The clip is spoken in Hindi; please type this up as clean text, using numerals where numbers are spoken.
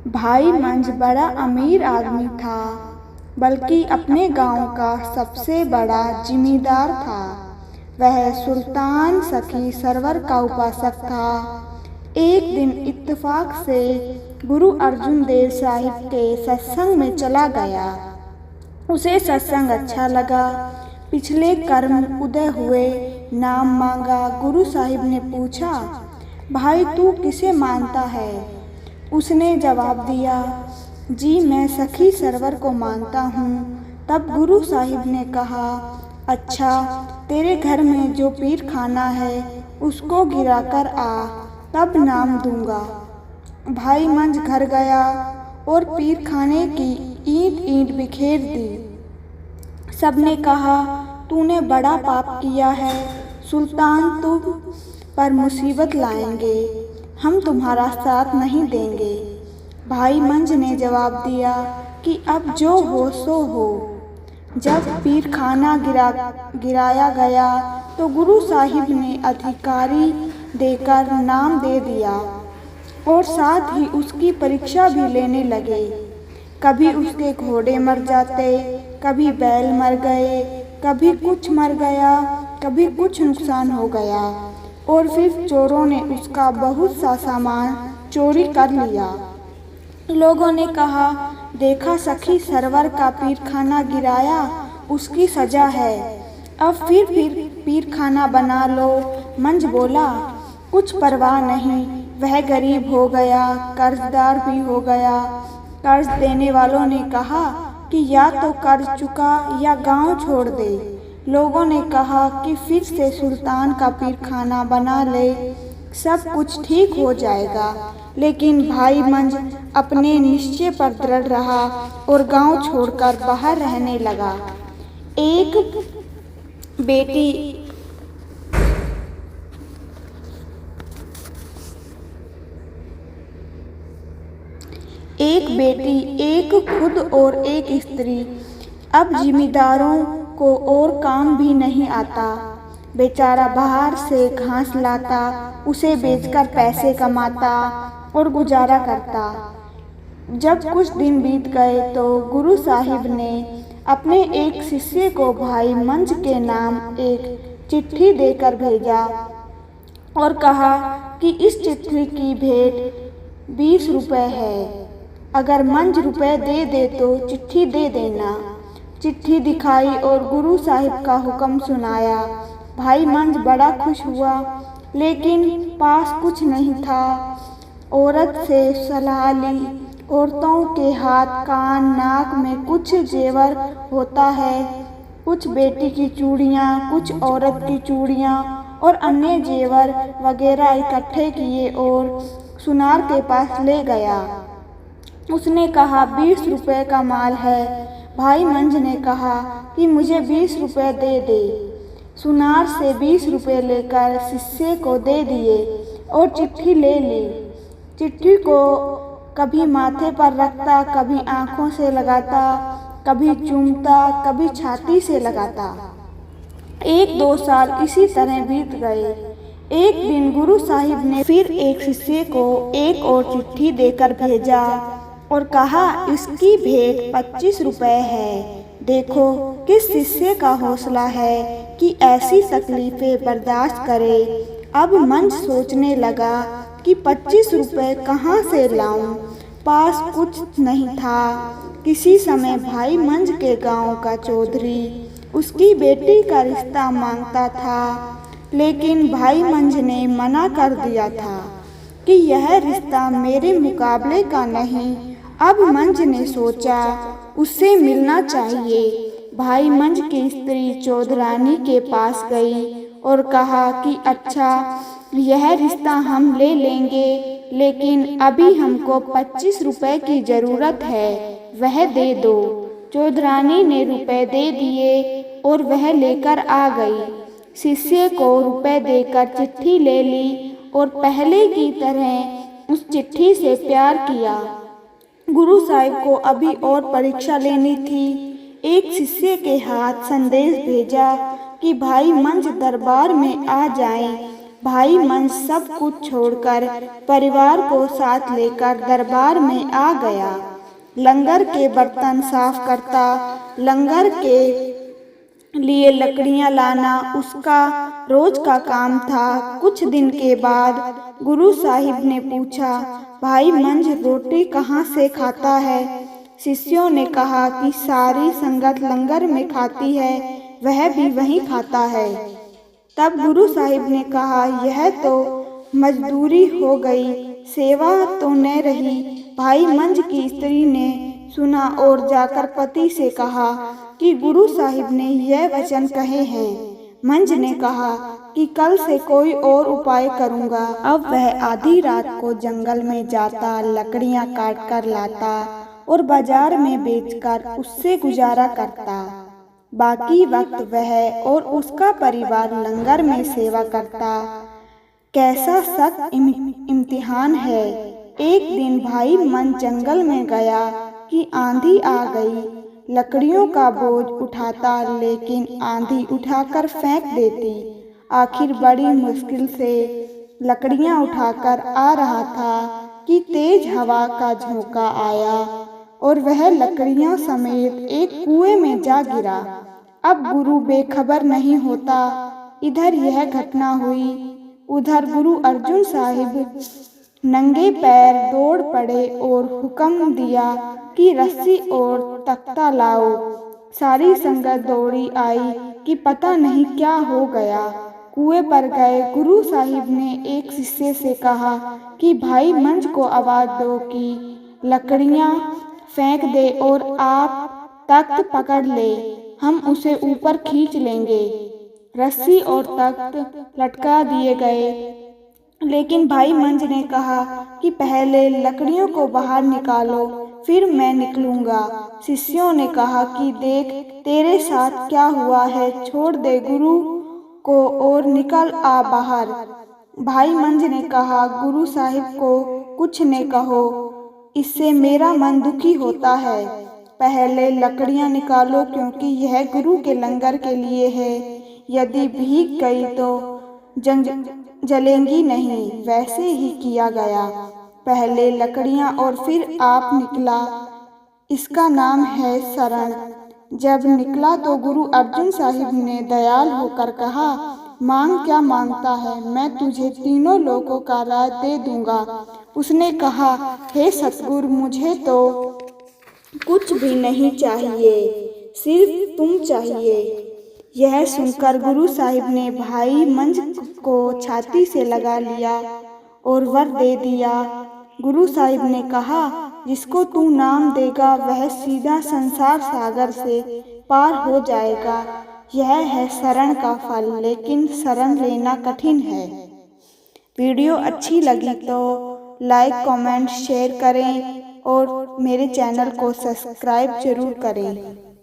भाई मंझ बड़ा अमीर आदमी था, बल्कि अपने गांव का सबसे बड़ा जिम्मेदार था। वह सुल्तान सखी सरवर का उपासक था। एक दिन इत्तेफाक से गुरु अर्जुन देव साहिब के सत्संग में चला गया। उसे सत्संग अच्छा लगा। पिछले कर्म उदय हुए, नाम मांगा। गुरु साहिब ने पूछा, भाई तू किसे मानता है? उसने जवाब दिया, जी मैं सखी सरवर को मानता हूँ। तब गुरु साहिब ने कहा, अच्छा तेरे घर में जो पीर खाना है उसको गिरा कर आ, तब नाम दूंगा। भाई मंझ घर गया और पीर खाने की ईंट ईंट बिखेर दी। सबने कहा, तूने बड़ा पाप किया है, सुल्तान तुम पर मुसीबत लाएंगे, हम तुम्हारा साथ नहीं देंगे। भाई मंझ ने जवाब दिया कि अब जो हो सो हो। जब पीर खाना गिराया गया तो गुरु साहिब ने अधिकारी देकर नाम दे दिया और साथ ही उसकी परीक्षा भी लेने लगे। कभी उसके घोड़े मर जाते, कभी बैल मर गए, कभी कुछ मर गया, कभी कुछ नुकसान हो गया और फिर चोरों ने उसका बहुत सा सामान चोरी कर लिया। लोगों ने कहा, देखा सखी सरवर का पीर खाना गिराया, उसकी सजा है, अब फिर पीर खाना बना लो। मंझ बोला, कुछ परवाह नहीं, वह गरीब हो गया, कर्जदार भी हो गया। कर्ज देने वालों ने कहा कि या तो कर्ज चुका या गांव छोड़ दे। लोगों ने कहा कि फिर से सुल्तान का पीर खाना बना ले, सब कुछ ठीक हो जाएगा। लेकिन भाई मंझ अपने निश्चय पर दृढ़ रहा और गांव छोड़कर बाहर रहने लगा। एक बेटी, एक खुद और एक स्त्री। अब जिम्मेदारों को और काम भी नहीं आता। बेचारा बाहर से घास लाता, उसे बेचकर पैसे कमाता और गुजारा करता। जब कुछ दिन बीत गए तो गुरु साहिब ने अपने एक शिष्य को भाई मंझ के नाम एक चिट्ठी देकर भेजा और कहा कि इस चिट्ठी की भेंट 20 रुपये है। अगर मंझ रुपए दे दे तो चिट्ठी दे देना। चिट्ठी दिखाई और गुरु साहिब का हुक्म सुनाया। भाई मंझ बड़ा खुश हुआ, लेकिन पास कुछ नहीं था। औरत से सलाह ली। औरतों के हाथ कान नाक में कुछ जेवर होता है, कुछ बेटी की चूड़ियाँ, कुछ औरत की चूड़ियाँ और अन्य जेवर वगैरह इकट्ठे किए और सुनार के पास ले गया। उसने कहा, 20 रुपये का माल है। भाई मंझ ने कहा कि मुझे 20 रुपये दे दे। सुनार से 20 रुपये लेकर शिष्य को दे दिए और चिट्ठी ले ली। चिट्ठी को कभी माथे पर रखता, कभी आंखों से लगाता, कभी चूमता, कभी छाती से लगाता। 1-2 साल इसी तरह बीत गए। एक दिन गुरु साहिब ने फिर एक शिष्य को एक और चिट्ठी देकर भेजा और कहा, इसकी भेंट 25 रुपये है। देखो किस शिष्य का हौसला है कि ऐसी तकलीफें बर्दाश्त करे। अब मंझ सोचने लगा कि 25 रुपये कहाँ से लाऊं? पास कुछ नहीं था। किसी समय भाई मंझ के गांव का चौधरी उसकी बेटी का रिश्ता मांगता था, लेकिन भाई मंझ ने मना कर दिया था कि यह रिश्ता मेरे मुकाबले का नहीं। अब मंझ ने सोचा उससे मिलना चाहिए। भाई मंझ की स्त्री चौधरानी के पास गई और कहा कि अच्छा यह रिश्ता हम ले लेंगे, लेकिन अभी हमको 25 रुपये की ज़रूरत है, वह दे दो। चौधरानी ने रुपए दे दिए और वह लेकर आ गई। शिष्य को रुपए देकर चिट्ठी ले ली और पहले की तरह उस चिट्ठी से प्यार किया। गुरु साहिब को अभी और परीक्षा लेनी थी। एक शिष्य के हाथ संदेश भेजा कि भाई मंझ दरबार में आ जाएं। भाई मंझ सब कुछ छोड़कर परिवार को साथ लेकर दरबार में आ गया। लंगर के बर्तन साफ करता, लंगर के लिए लकड़ियां लाना उसका रोज का काम था। कुछ दिन के बाद गुरु साहिब ने पूछा, भाई मंझ रोटी कहाँ से खाता है? शिष्यों ने कहा कि सारी संगत लंगर में खाती है, वह भी वहीं खाता है। तब गुरु साहिब ने कहा, यह तो मजदूरी हो गई, सेवा तो न रही। भाई मंझ की स्त्री ने सुना और जाकर पति से कहा कि गुरु साहिब ने यह वचन कहे हैं। मंझ ने कहा कि कल से कोई और उपाय करूँगा। अब वह आधी रात को जंगल में जाता, लकड़ियाँ काट कर लाता और बाजार में बेचकर उससे गुजारा करता। बाकी वक्त वह और उसका परिवार लंगर में सेवा करता। कैसा सख्त इम्तिहान है। एक दिन भाई मंझ जंगल में गया कि आंधी आ गई। लकड़ियों का बोझ उठाता, लेकिन आंधी उठाकर फेंक देती। आखिर बड़ी मुश्किल से लकड़ियां उठाकर आ रहा था कि तेज हवा का झोंका आया और वह लकड़ियों समेत एक कुएं में जा गिरा। अब गुरु बेखबर नहीं होता। इधर यह घटना हुई, उधर गुरु अर्जुन साहिब नंगे पैर दौड़ पड़े और हुक्म दिया कि रस्सी और तख्ता लाओ। सारी संगत दौड़ी आई कि पता नहीं क्या हो गया। कुएं पर गए गुरु साहिब ने एक शिष्य से कहा कि भाई मंझ को आवाज दो कि लकड़ियां फेंक दे और आप तख्त पकड़ ले, हम उसे ऊपर खींच लेंगे। रस्सी और तख्त लटका दिए गए, लेकिन भाई मंझ ने कहा कि पहले लकड़ियों को बाहर निकालो, फिर मैं निकलूंगा। शिष्यों ने कहा कि देख तेरे साथ क्या हुआ है, छोड़ दे गुरु को और निकल आ बाहर। भाई मंझ ने कहा, गुरु साहिब को कुछ न कहो, इससे मेरा मन दुखी होता है। पहले लकड़ियां निकालो, क्योंकि यह गुरु के लंगर के लिए है। यदि भीग गई तो जलेंगी नहीं। वैसे ही किया गया। पहले लकड़ियां और फिर आप निकला। इसका नाम है शरण। जब निकला तो गुरु अर्जुन साहिब ने दयाल होकर कहा, मांग क्या मांगता है, मैं तुझे तीनों लोकों का राज दे दूंगा। उसने कहा, हे सतगुरु, मुझे तो कुछ भी नहीं चाहिए, सिर्फ तुम चाहिए। यह सुनकर गुरु साहिब ने भाई मंझ को छाती से लगा लिया और वर दे दिया। गुरु साहिब ने कहा, जिसको तू नाम देगा वह सीधा संसार सागर से पार हो जाएगा। यह है शरण का फल, लेकिन शरण लेना कठिन है। वीडियो अच्छी लगी तो लाइक, कमेंट, शेयर करें और मेरे चैनल को सब्सक्राइब जरूर करें।